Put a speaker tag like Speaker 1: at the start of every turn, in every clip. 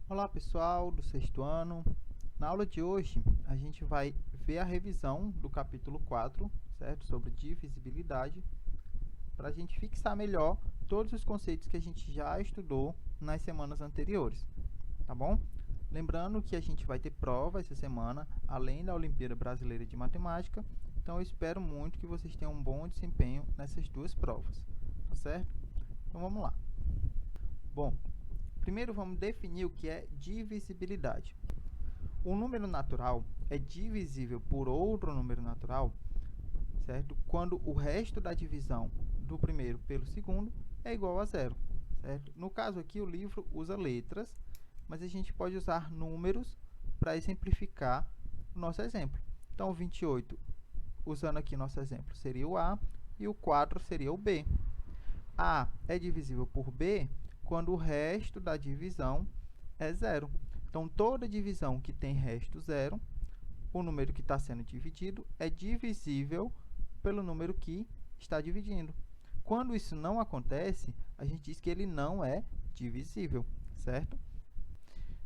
Speaker 1: Olá pessoal do sexto ano, na aula de hoje a gente vai ver a revisão do capítulo 4, certo? Sobre divisibilidade, para a gente fixar melhor todos os conceitos que a gente já estudou nas semanas anteriores, tá bom? Lembrando que a gente vai ter prova essa semana, além da Olimpíada Brasileira de Matemática, então eu espero muito que vocês tenham um bom desempenho nessas duas provas, tá certo? Então vamos lá. Bom, primeiro vamos definir o que é divisibilidade. Um número natural é divisível por outro número natural, certo? Quando o resto da divisão do primeiro pelo segundo é igual a zero, certo? No caso aqui, o livro usa letras, mas a gente pode usar números para exemplificar o nosso exemplo. Então, 28, usando aqui nosso exemplo, seria o A e o 4 seria o B. A é divisível por B quando o resto da divisão é zero. Então, toda divisão que tem resto zero, o número que está sendo dividido é divisível pelo número que está dividindo. Quando isso não acontece, a gente diz que ele não é divisível, certo?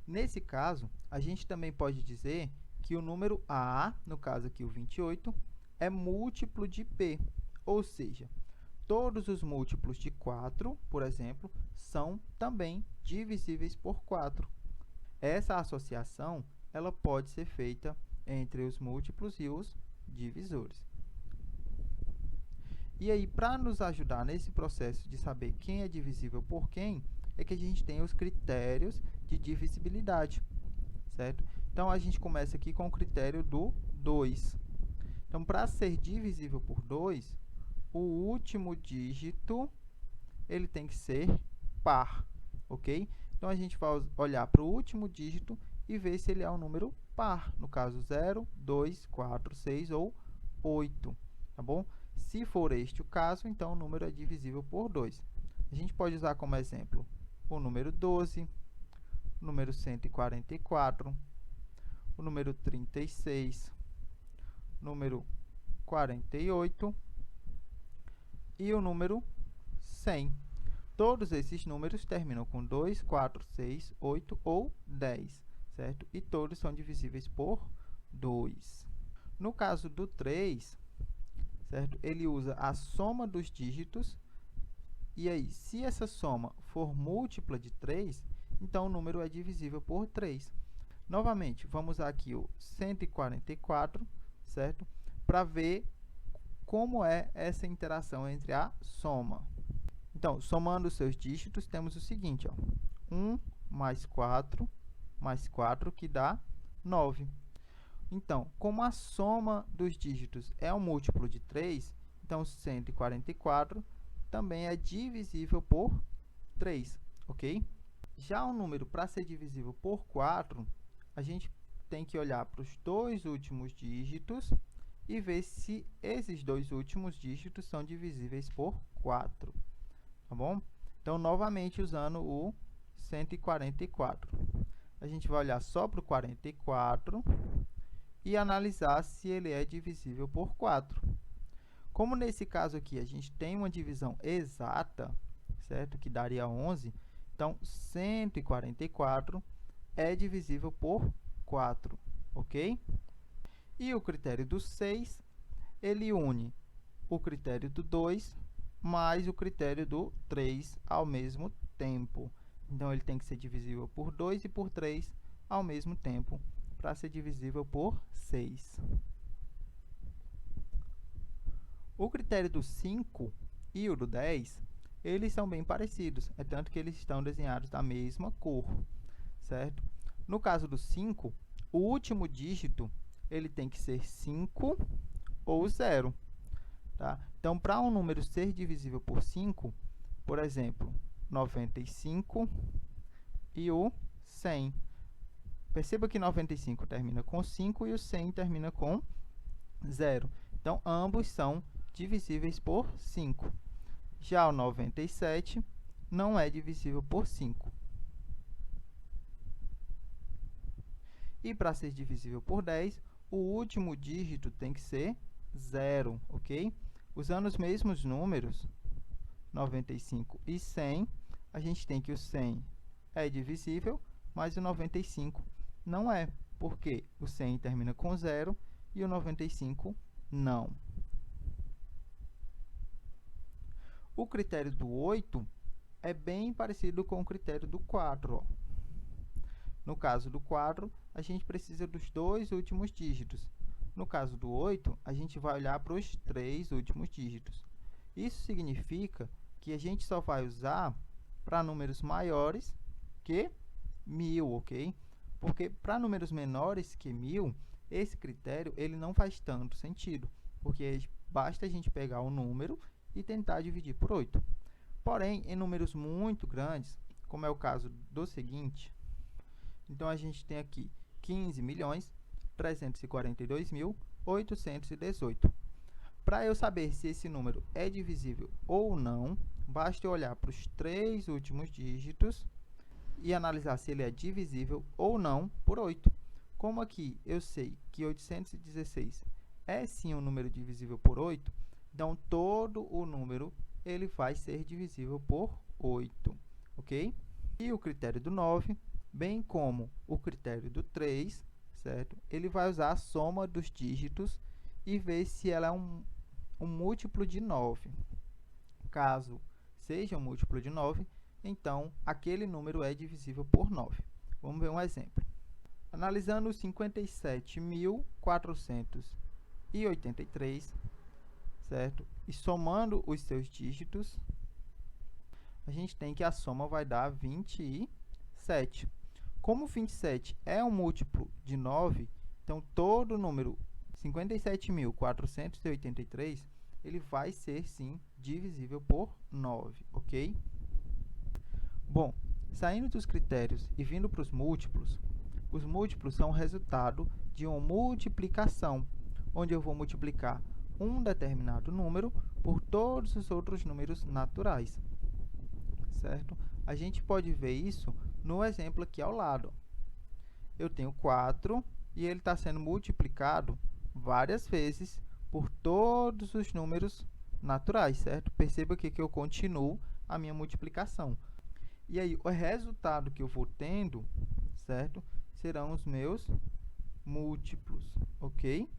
Speaker 1: Nesse caso, a gente também pode dizer que o número A, no caso aqui o 28, é múltiplo de P, ou seja, todos os múltiplos de 4, por exemplo, são também divisíveis por 4. Essa associação ela pode ser feita entre os múltiplos e os divisores. E aí, para nos ajudar nesse processo de saber quem é divisível por quem, é que a gente tem os critérios de divisibilidade, certo? Então, a gente começa aqui com o critério do 2. Então, para ser divisível por 2, o último dígito ele tem que ser par, ok? Então, a gente vai olhar para o último dígito e ver se ele é um número par, no caso 0, 2, 4, 6 ou 8, tá bom? Se for este o caso, então o número é divisível por 2. A gente pode usar como exemplo o número 12, o número 144, o número 36, o número 48 e o número 100. Todos esses números terminam com 2, 4, 6, 8 ou 10, certo? E todos são divisíveis por 2. No caso do 3, certo? Ele usa a soma dos dígitos. E aí, se essa soma for múltipla de 3, então o número é divisível por 3. Novamente, vamos usar aqui o 144, certo? Para ver como é essa interação entre a soma. Então, somando os seus dígitos, temos o seguinte, ó, 1 mais 4, que dá 9. Então, como a soma dos dígitos é um múltiplo de 3, então 144 também é divisível por 3, ok? Já o número, para ser divisível por 4, a gente tem que olhar para os dois últimos dígitos e ver se esses dois últimos dígitos são divisíveis por 4. Tá bom? Então, novamente, usando o 144. A gente vai olhar só para o 44 e analisar se ele é divisível por 4. Como nesse caso aqui a gente tem uma divisão exata, certo? Que daria 11, então 144 é divisível por 4, ok? E o critério do 6, ele une o critério do 2 mais o critério do 3 ao mesmo tempo. Então, ele tem que ser divisível por 2 e por 3 ao mesmo tempo, para ser divisível por 6. O critério do 5 e o do 10, eles são bem parecidos, é tanto que eles estão desenhados da mesma cor, certo? No caso do 5, o último dígito ele tem que ser 5 ou 0. Tá? Então, para um número ser divisível por 5, por exemplo, 95 e o 100. Perceba que 95 termina com 5 e o 100 termina com 0. Então, ambos são divisíveis por 5. Já o 97 não é divisível por 5. E para ser divisível por 10, o último dígito tem que ser 0, ok? Usando os mesmos números, 95 e 100, a gente tem que o 100 é divisível mas o 95 não é, porque o 100 termina com 0 e o 95 não. O critério do 8 é bem parecido com o critério do 4. Ó. No caso do 4, a gente precisa dos 2 últimos dígitos. No caso do 8, a gente vai olhar para os 3 últimos dígitos. Isso significa que a gente só vai usar para números maiores que 1000, ok? Porque para números menores que 1000, esse critério ele não faz tanto sentido, porque basta a gente pegar o número e tentar dividir por 8. Porém, em números muito grandes, como é o caso do seguinte, então a gente tem aqui 15.342.818. Para eu saber se esse número é divisível ou não, basta eu olhar para os 3 últimos dígitos e analisar se ele é divisível ou não por 8. Como aqui eu sei que 816 é sim um número divisível por 8, então todo o número ele vai ser divisível por 8, ok? E o critério do 9, bem como o critério do 3, certo? Ele vai usar a soma dos dígitos e ver se ela é um múltiplo de 9. Caso seja um múltiplo de 9, então aquele número é divisível por 9. Vamos ver um exemplo. Analisando os 57.483, certo? E somando os seus dígitos, a gente tem que a soma vai dar 27. Como 27 é um múltiplo de 9, então todo o número 57.483, ele vai ser, sim, divisível por 9, ok? Bom, saindo dos critérios e vindo para os múltiplos, os múltiplos são o resultado de uma multiplicação, onde eu vou multiplicar um determinado número por todos os outros números naturais, certo? A gente pode ver isso no exemplo aqui ao lado. Eu tenho 4 e ele está sendo multiplicado várias vezes por todos os números naturais, certo? Perceba aqui que eu continuo a minha multiplicação. E aí, o resultado que eu vou tendo, certo? Serão os meus múltiplos, ok?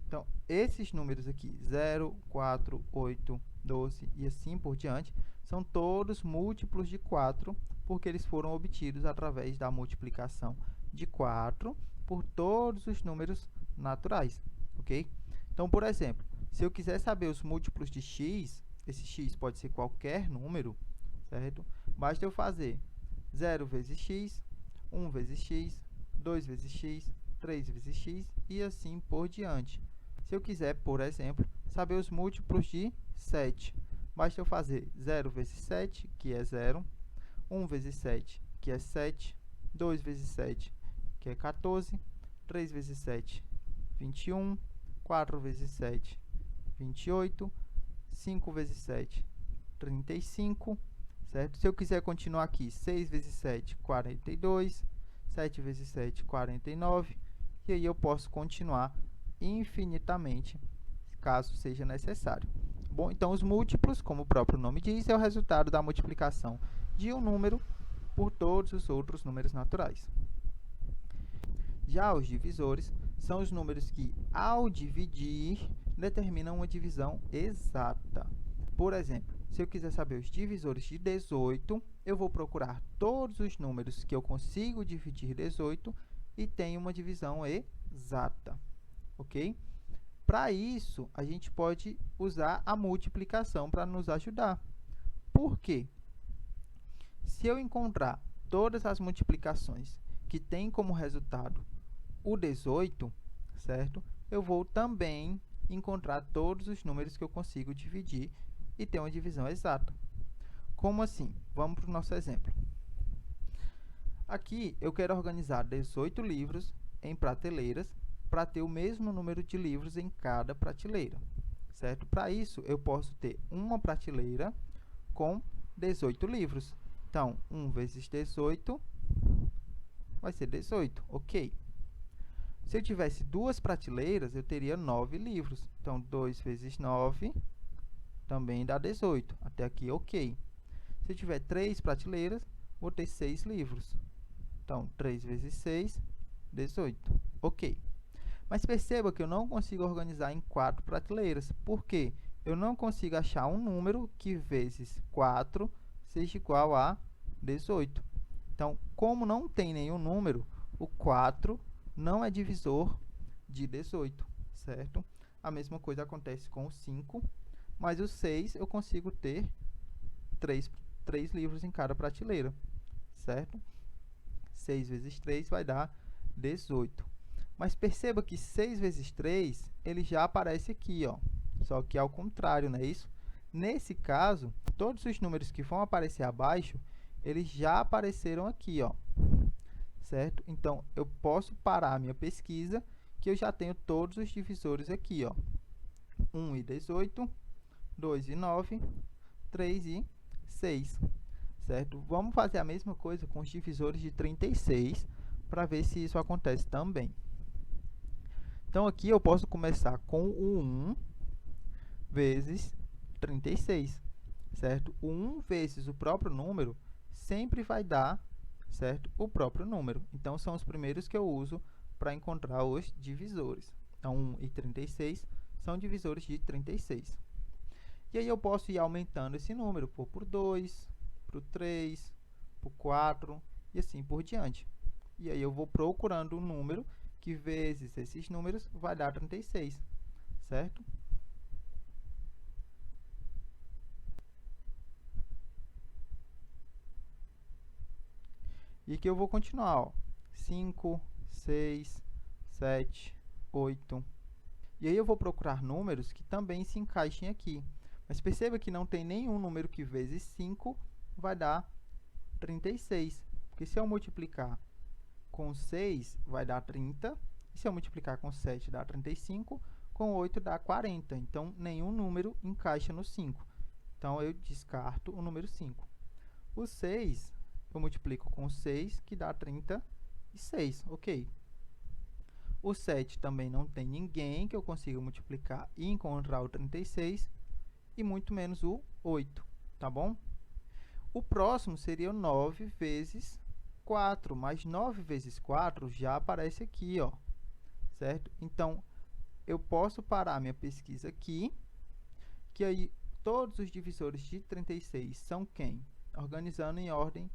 Speaker 1: Então, esses números aqui, 0, 4, 8, 12 e assim por diante, são todos múltiplos de 4, porque eles foram obtidos através da multiplicação de 4 por todos os números naturais, ok? Então, por exemplo, se eu quiser saber os múltiplos de x, esse x pode ser qualquer número, certo? Basta eu fazer 0 vezes x, 1 vezes x, 2 vezes x, 3 vezes x e assim por diante. Se eu quiser, por exemplo, saber os múltiplos de 7, basta eu fazer 0 vezes 7, que é 0, 1 vezes 7, que é 7, 2 vezes 7, que é 14, 3 vezes 7, 21, 4 vezes 7, 28, 5 vezes 7, 35, certo? Se eu quiser continuar aqui, 6 vezes 7, 42, 7 vezes 7, 49, e aí eu posso continuar infinitamente, caso seja necessário. Bom, então os múltiplos, como o próprio nome diz, é o resultado da multiplicação de um número por todos os outros números naturais. Já os divisores são os números que, ao dividir, determinam uma divisão exata. Por exemplo, se eu quiser saber os divisores de 18, eu vou procurar todos os números que eu consigo dividir 18 e tenho uma divisão exata, ok? Para isso, a gente pode usar a multiplicação para nos ajudar. Por quê? Se eu encontrar todas as multiplicações que têm como resultado o 18, certo? Eu vou também encontrar todos os números que eu consigo dividir e ter uma divisão exata. Como assim? Vamos para o nosso exemplo. Aqui, eu quero organizar 18 livros em prateleiras para ter o mesmo número de livros em cada prateleira, certo? Para isso, eu posso ter uma prateleira com 18 livros. Então, 1 vezes 18 vai ser 18, ok? Se eu tivesse duas prateleiras, eu teria 9 livros. Então, 2 vezes 9 também dá 18. Até aqui, ok. Se eu tiver 3 prateleiras, vou ter 6 livros. Então, 3 vezes 6, 18. Ok. Mas perceba que eu não consigo organizar em 4 prateleiras. Por quê? Eu não consigo achar um número que vezes 4 seja igual a 18. Então, como não tem nenhum número, o 4 não é divisor de 18, certo? A mesma coisa acontece com o 5, mas o 6 eu consigo ter 3 livros em cada prateleira, certo? 6 vezes 3 vai dar 18. Mas perceba que 6 vezes 3, ele já aparece aqui, ó. Só que ao contrário, não é isso? Nesse caso, todos os números que vão aparecer abaixo, eles já apareceram aqui, ó. Certo? Então, eu posso parar a minha pesquisa, que eu já tenho todos os divisores aqui, ó. 1 e 18, 2 e 9, 3 e 6, certo? Vamos fazer a mesma coisa com os divisores de 36, para ver se isso acontece também. Então, aqui eu posso começar com o 1 vezes 36, certo? O 1 vezes o próprio número sempre vai dar, certo, o próprio número. Então, são os primeiros que eu uso para encontrar os divisores. Então, 1 e 36 são divisores de 36. E aí eu posso ir aumentando esse número por 2, por 3, por 4 e assim por diante. E aí eu vou procurando um número que vezes esses números vai dar 36, certo? E aqui eu vou continuar, ó. 5, 6, 7, 8. E aí eu vou procurar números que também se encaixem aqui. Mas perceba que não tem nenhum número que vezes 5 vai dar 36. Porque se eu multiplicar com 6, vai dar 30. E se eu multiplicar com 7, dá 35. Com 8, dá 40. Então, nenhum número encaixa no 5. Então, eu descarto o número 5. O 6, eu multiplico com 6, que dá 36. Ok. O 7 também não tem ninguém que eu consiga multiplicar e encontrar o 36. E muito menos o 8. Tá bom? O próximo seria o 9 vezes 4, mas 9 vezes 4 já aparece aqui, ó, certo? Então, eu posso parar minha pesquisa aqui, que aí todos os divisores de 36 são quem? Organizando em ordem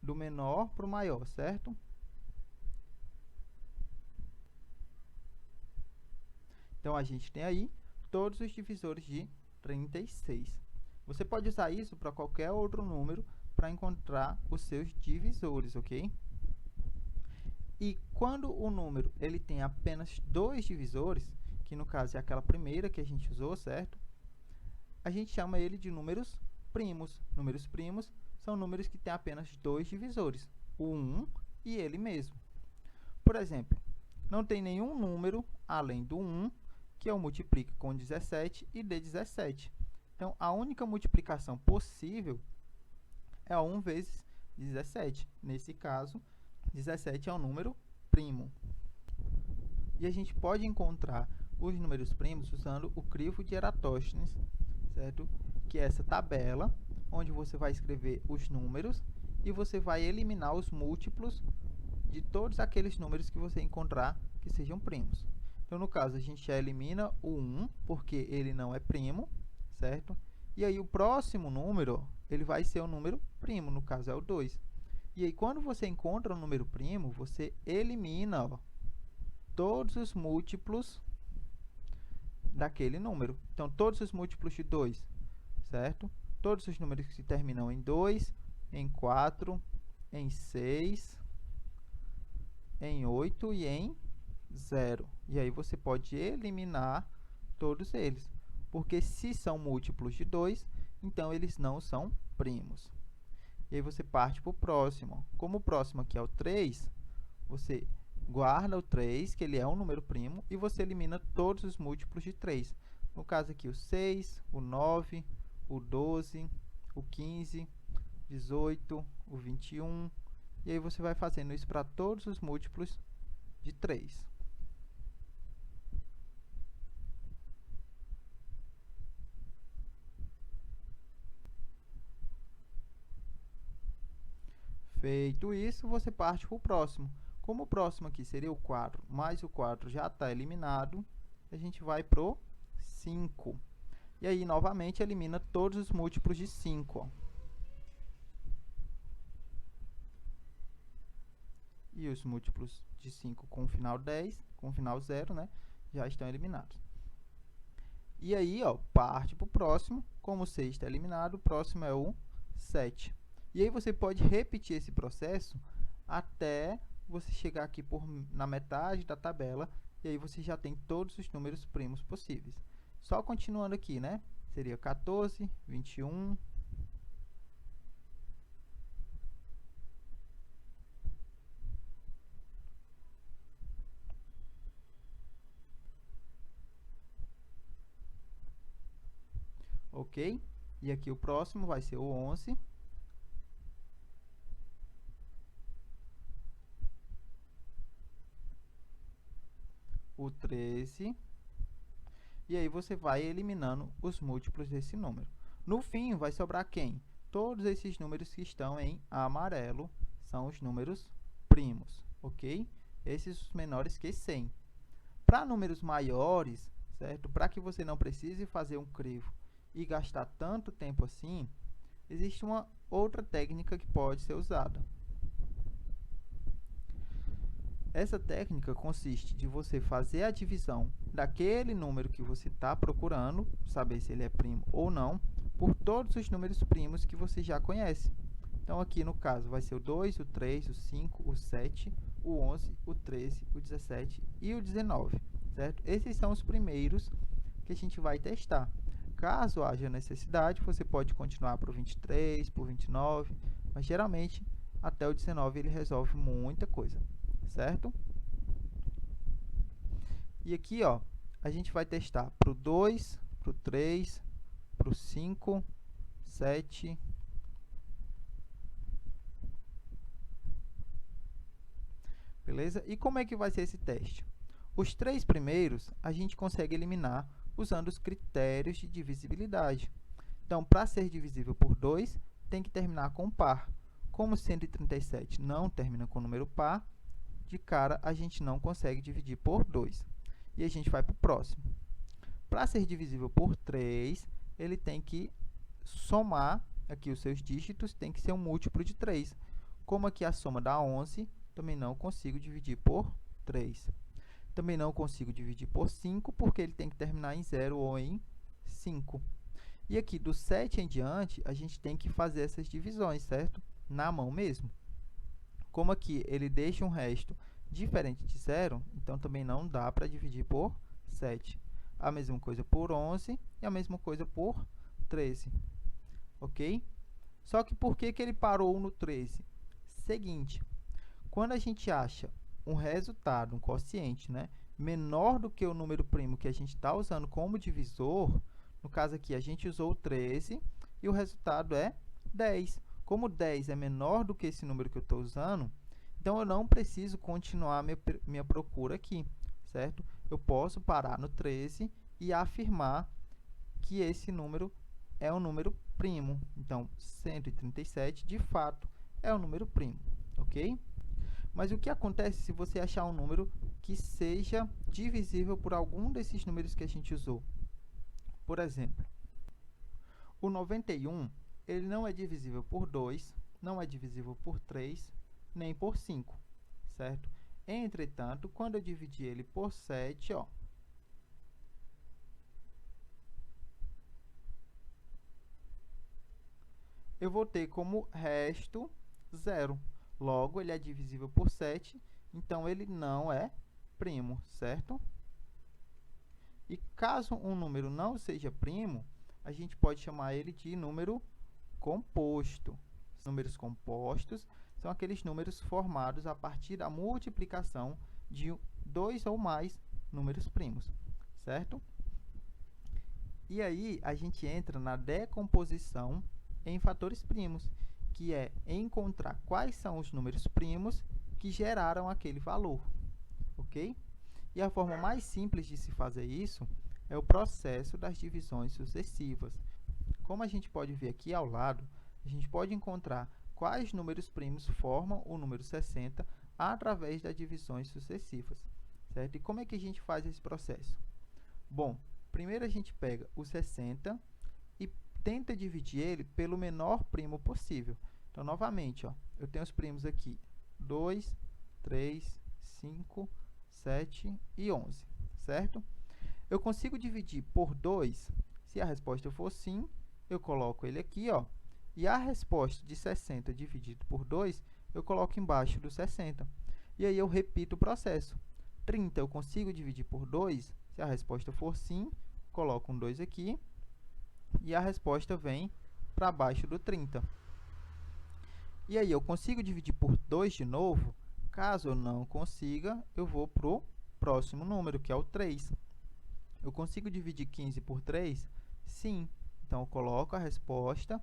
Speaker 1: do menor para o maior, certo? Então, a gente tem aí todos os divisores de 36. Você pode usar isso para qualquer outro número para encontrar os seus divisores, ok? E quando o número ele tem apenas 2 divisores, que no caso é aquela primeira que a gente usou, certo? A gente chama ele de números primos. Números primos são números que têm apenas 2 divisores, o 1 e ele mesmo. Por exemplo, não tem nenhum número além do 1 que eu multiplique com 17 e dê 17. Então, a única multiplicação possível é 1 vezes 17. Nesse caso, 17 é um número primo. E a gente pode encontrar os números primos usando o crivo de Eratóstenes, certo? Que é essa tabela onde você vai escrever os números e você vai eliminar os múltiplos de todos aqueles números que você encontrar que sejam primos. Então, no caso, a gente já elimina o 1, porque ele não é primo, certo? E aí, o próximo número, ele vai ser o número primo, no caso, é o 2. E aí, quando você encontra um número primo, você elimina, ó, todos os múltiplos daquele número. Então, todos os múltiplos de 2, certo? Todos os números que terminam em 2, em 4, em 6, em 8 e em 0. E aí você pode eliminar todos eles, porque se são múltiplos de 2, então eles não são primos. E aí você parte para o próximo. Como o próximo aqui é o 3, você guarda o 3, que ele é um número primo, e você elimina todos os múltiplos de 3. No caso aqui, o 6, o 9, o 12, o 15, 18, o 21. E aí você vai fazendo isso para todos os múltiplos de 3. Feito isso, você parte para o próximo. Como o próximo aqui seria o 4, mas o 4 já está eliminado, a gente vai para o 5. E aí, novamente, elimina todos os múltiplos de 5. Ó. E os múltiplos de 5 com o final 10, com o final 0, né, já estão eliminados. E aí, ó, parte para o próximo. Como o 6 está eliminado, o próximo é o 7. E aí você pode repetir esse processo até você chegar aqui na metade da tabela, e aí você já tem todos os números primos possíveis. Só continuando aqui, né? Seria 14, 21... Ok? E aqui o próximo vai ser o 11. O 13. E aí você vai eliminando os múltiplos desse número. No fim, vai sobrar quem? Todos esses números que estão em amarelo são os números primos, ok? Esses os menores que 100. Para números maiores, certo? Para que você não precise fazer um crivo e gastar tanto tempo assim, existe uma outra técnica que pode ser usada. Essa técnica consiste de você fazer a divisão daquele número que você está procurando, saber se ele é primo ou não, por todos os números primos que você já conhece. Então, aqui no caso, vai ser o 2, o 3, o 5, o 7, o 11, o 13, o 17 e o 19, certo? Esses são os primeiros que a gente vai testar. Caso haja necessidade, você pode continuar para o 23, para o 29, mas geralmente até o 19 ele resolve muita coisa, certo? E aqui, ó, a gente vai testar para o 2, para o 3, para o 5, 7... Beleza? E como é que vai ser esse teste? Os 3 primeiros a gente consegue eliminar usando os critérios de divisibilidade. Então, para ser divisível por 2, tem que terminar com par. Como 137 não termina com número par, de cara a gente não consegue dividir por 2. E a gente vai para o próximo. Para ser divisível por 3, ele tem que somar aqui os seus dígitos, tem que ser um múltiplo de 3. Como aqui a soma dá 11, também não consigo dividir por 3. Também não consigo dividir por 5, porque ele tem que terminar em 0 ou em 5. E aqui, do 7 em diante, a gente tem que fazer essas divisões, certo? Na mão mesmo. Como aqui ele deixa um resto diferente de 0, então também não dá para dividir por 7. A mesma coisa por 11 e a mesma coisa por 13. Ok? Só que por que ele parou no 13? Seguinte, quando a gente acha um resultado, um quociente, né, menor do que o número primo que a gente está usando como divisor, no caso aqui a gente usou o 13 e o resultado é 10. Como 10 é menor do que esse número que eu estou usando, então eu não preciso continuar minha procura aqui, certo? Eu posso parar no 13 e afirmar que esse número é um número primo. Então, 137, de fato, é um número primo, ok? Mas o que acontece se você achar um número que seja divisível por algum desses números que a gente usou? Por exemplo, o 91, ele não é divisível por 2, não é divisível por 3, nem por 5, certo? Entretanto, quando eu dividir ele por 7, ó, eu vou ter como resto 0. Logo, ele é divisível por 7, então ele não é primo, certo? E caso um número não seja primo, a gente pode chamar ele de número composto. Números compostos são aqueles números formados a partir da multiplicação de 2 ou mais números primos, certo? E aí, a gente entra na decomposição em fatores primos, que é encontrar quais são os números primos que geraram aquele valor, ok? E a forma mais simples de se fazer isso é o processo das divisões sucessivas. Como a gente pode ver aqui ao lado, a gente pode encontrar quais números primos formam o número 60 através das divisões sucessivas, certo? E como é que a gente faz esse processo? Bom, primeiro a gente pega o 60 e tenta dividir ele pelo menor primo possível. Então, novamente, ó, eu tenho os primos aqui, 2, 3, 5, 7 e 11, certo? Eu consigo dividir por 2, se a resposta for sim, eu coloco ele aqui, ó, e a resposta de 60 dividido por 2, eu coloco embaixo do 60. E aí eu repito o processo. 30 eu consigo dividir por 2, se a resposta for sim, coloco um 2 aqui, e a resposta vem para baixo do 30. E aí eu consigo dividir por 2 de novo? Caso eu não consiga, eu vou para o próximo número, que é o 3. Eu consigo dividir 15 por 3? Sim. Então, eu coloco a resposta,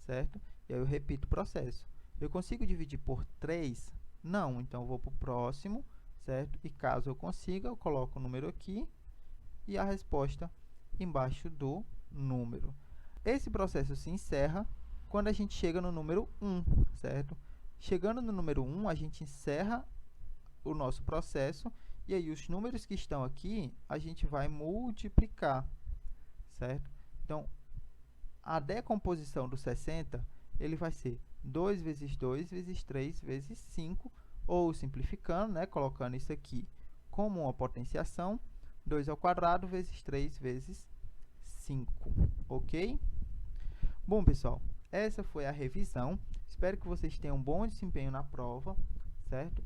Speaker 1: certo? E aí eu repito o processo. Eu consigo dividir por 3? Não. Então, eu vou para o próximo, certo? E caso eu consiga, eu coloco o número aqui e a resposta embaixo do número. Esse processo se encerra quando a gente chega no número 1, certo? Chegando no número 1, a gente encerra o nosso processo e aí os números que estão aqui, a gente vai multiplicar, certo? Então, a decomposição do 60, ele vai ser 2 vezes 2 vezes 3 vezes 5, ou simplificando, né, colocando isso aqui como uma potenciação, 2 ao quadrado vezes 3 vezes 5, ok? Bom, pessoal, essa foi a revisão. Espero que vocês tenham um bom desempenho na prova, certo?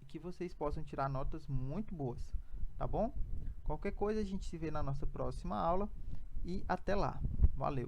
Speaker 1: E que vocês possam tirar notas muito boas, tá bom? Qualquer coisa, a gente se vê na nossa próxima aula e até lá. Valeu!